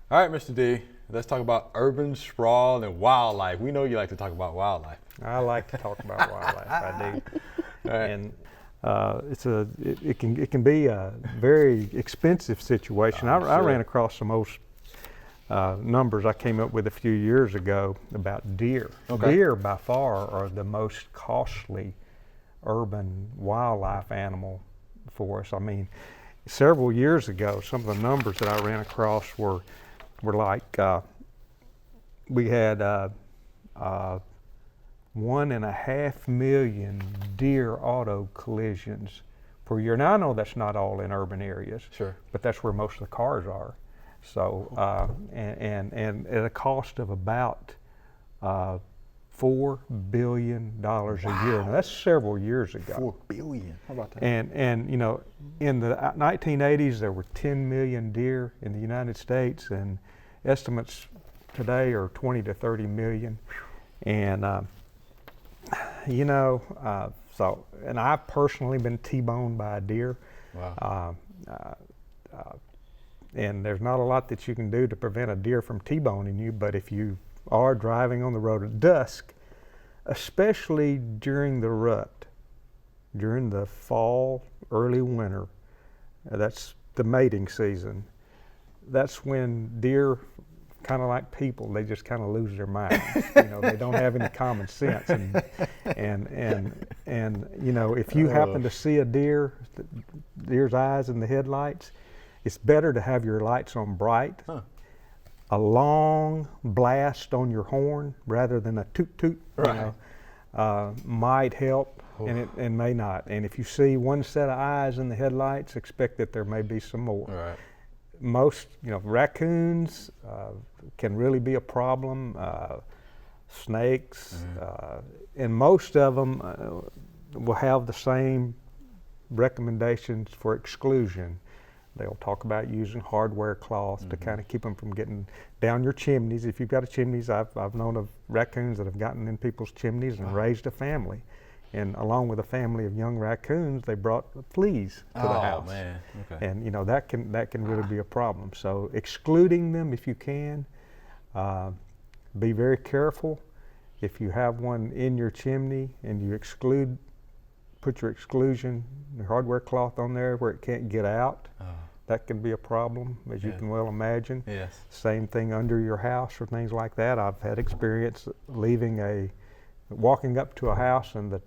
All right, Mr. D, let's talk about urban sprawl and wildlife. We know you like to talk about wildlife. I like to talk about wildlife. I do, All right. and it can be a very expensive situation. I sure. ran across some old numbers I came up with a few years ago about deer. Okay. Deer by far are the most costly urban wildlife animal for us. I mean, several years ago, some of the numbers that I ran across were like we had 1.5 million deer auto collisions per year. Now I know that's not all in urban areas, Sure. but that's where most of the cars are. So and at a cost of about $4 billion a year. Now that's several years ago. $4 billion. How about that? And you know, in the 1980s, there were 10 million deer in the United States, and estimates today are 20 to 30 million. And you know, and I've personally been T-boned by a deer. Wow. And there's not a lot that you can do to prevent a deer from T-boning you, but if you are driving on the road at dusk, especially during the rut, during the fall, early winter, that's the mating season, that's when deer, kind of like people, they just kind of lose their minds. You know, they don't have any common sense, and you know, if you happen to see a deer's eyes in the headlights, it's better to have your lights on bright. Huh. A long blast on your horn rather than a toot toot, Right. you know, might help, and may not. And if you see one set of eyes in the headlights, expect that there may be some more. Right. Most, you know, raccoons can really be a problem. Snakes, and most of them will have the same recommendations for exclusion. They'll talk about using hardware cloth to kind of keep them from getting down your chimneys. If you've got a chimneys, I've known of raccoons that have gotten in people's chimneys and raised a family. And along with a family of young raccoons, they brought fleas to the house. Oh man. Okay. And you know, that can really be a problem. So excluding them if you can. Be very careful. If you have one in your chimney and you put your exclusion, the hardware cloth on there where it can't get out, that can be a problem, as you can well imagine. Yes. Same thing under your house or things like that. I've had experience walking up to a house and the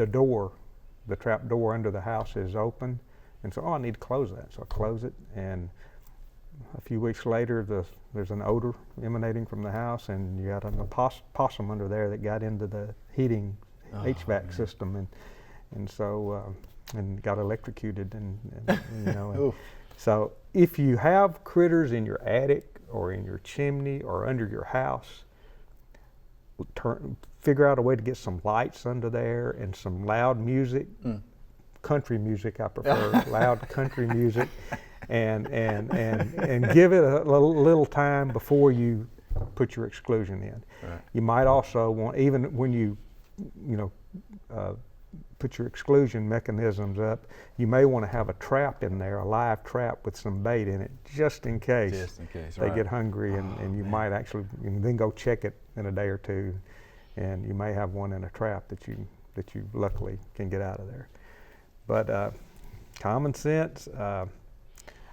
door, the trap door under the house is open, and so I need to close that. So I close it, and a few weeks later there's an odor emanating from the house, and you got a possum under there that got into the heating HVAC system, and so and got electrocuted, and you know. And so if you have critters in your attic or in your chimney or under your house, figure out a way to get some lights under there and some loud music, country music I prefer, loud country music, and give it a little time before you put your exclusion in. Right. You might also want, even when you put your exclusion mechanisms up, you may want to have a trap in there, a live trap with some bait in it, just in case, they get hungry, and you might actually then go check it in a day or two, and you may have one in a trap that you luckily can get out of there. But common sense, I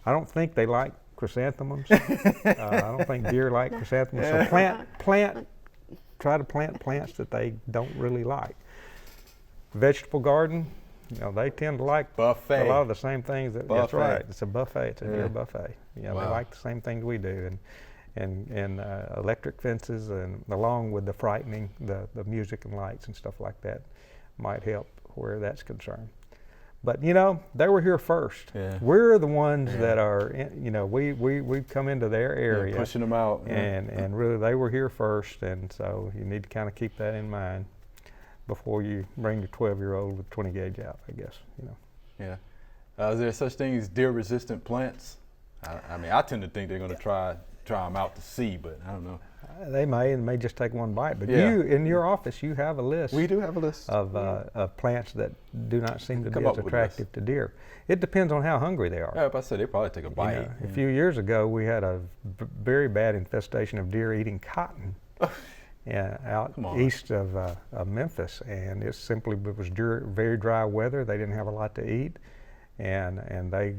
don't think they like chrysanthemums. I don't think deer like chrysanthemums. So try to plant plants that they don't really like. Vegetable garden, you know, they tend to like Buffet. a lot of the same things. That's Buffet. right. It's a buffet. It's a deer buffet. You know, they like the same things we do, and electric fences, and along with the frightening, the music and lights and stuff like that might help where that's concerned. But you know, they were here first. Yeah. We're the ones that are, you know, we've come into their area, pushing them out. and really they were here first, and so you need to kind of keep that in mind before you bring your 12-year-old with 20 gauge out, I guess, you know. Yeah. Is there such thing as deer-resistant plants? I mean, I tend to think they're going to try try them out to see, but I don't know. They may just take one bite, but Yeah. you, in your office, you have a list. We do have a list of plants that do not seem to Come be up as with a attractive to deer. It depends on how hungry they are. Yeah, if I said they probably take a bite. You know, a few years ago, we had a very bad infestation of deer eating cotton out east of Memphis, and it was very dry weather. They didn't have a lot to eat, and they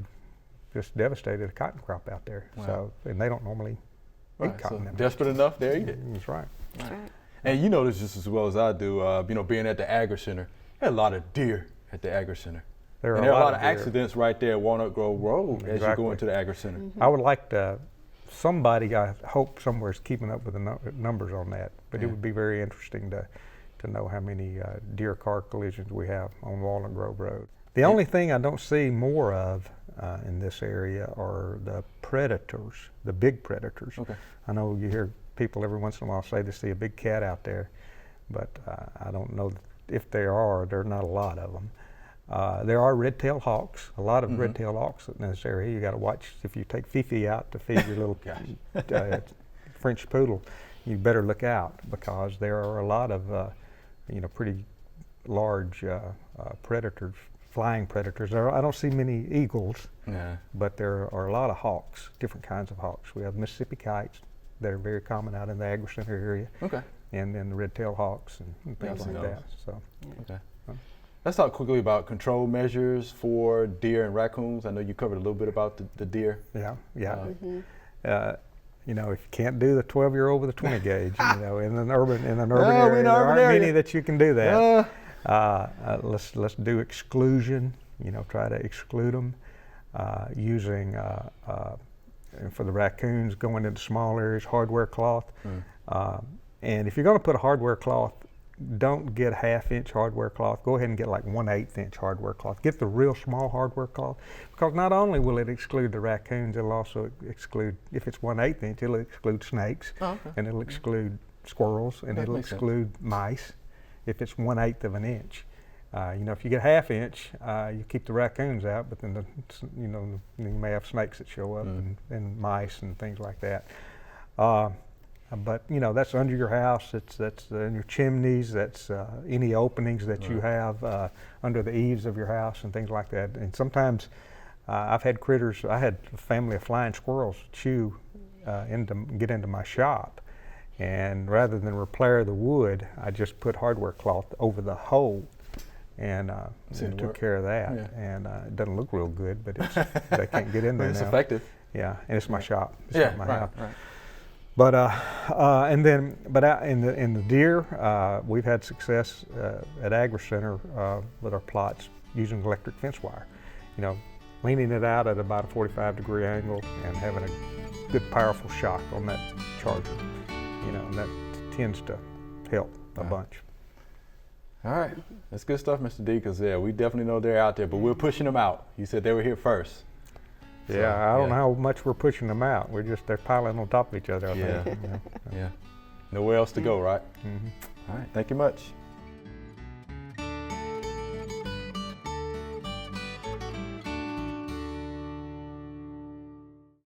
just devastated the cotton crop out there. Wow. So, and they don't normally eat cotton. So desperate enough, they'll eat it. That's right. That's right. And you know this just as well as I do. You know, being at the Agri Center, there are a lot of deer at the Agri Center. There are a lot of accidents right there at Walnut Grove Road as you go into the Agri Center. I would like somebody, I hope somewhere is keeping up with the numbers on that, but it would be very interesting to know how many deer car collisions we have on Walnut Grove Road. The only thing I don't see more of in this area are the predators, the big predators. Okay. I know you hear people every once in a while say they see a big cat out there, but I don't know if there are not a lot of them. There are red-tailed hawks, a lot of red-tailed hawks in this area. You got to watch if you take Fifi out to feed your little French poodle. You better look out because there are a lot of pretty large predators, flying predators. I don't see many eagles, but there are a lot of hawks, different kinds of hawks. We have Mississippi kites that are very common out in the Agri Center area. Okay. And then the red-tailed hawks and things like that. So. Okay. Let's talk quickly about control measures for deer and raccoons. I know you covered a little bit about the deer. Yeah. You know, if you can't do the 12-year-old with a 20 gauge, you know, in an urban area, there aren't many that you can do that. Let's do exclusion. You know, try to exclude them using for the raccoons going into small areas, hardware cloth. And if you're going to put a hardware cloth, don't get half-inch hardware cloth. Go ahead and get like 1/8 inch hardware cloth. Get the real small hardware cloth, because not only will it exclude the raccoons, it'll also exclude, if it's 1/8 inch, it'll exclude snakes, and it'll exclude squirrels, and it'll exclude mice if it's 1/8 of an inch. You know, if you get half-inch, you keep the raccoons out, but then you may have snakes that show up and mice and things like that. But you know, that's under your house. That's in your chimneys. That's any openings that you have under the eaves of your house and things like that. And sometimes I've had critters. I had a family of flying squirrels get into my shop, and rather than repair the wood, I just put hardware cloth over the hole, and took care of that. And it doesn't look real good, but they can't get in there now. It's effective. Yeah, and it's my shop. It's not my house. Right. But out in the deer, we've had success at Agri Center with our plots using electric fence wire. You know, leaning it out at about a 45-degree angle and having a good, powerful shock on that charger. You know, and that tends to help a bunch. All right, that's good stuff, Mr. D. Because we definitely know they're out there, but we're pushing them out. You said they were here first. Yeah, I don't know how much we're pushing them out. They're piling on top of each other. I think. Yeah. Nowhere else to go, right? Mm-hmm. All right, thank you much.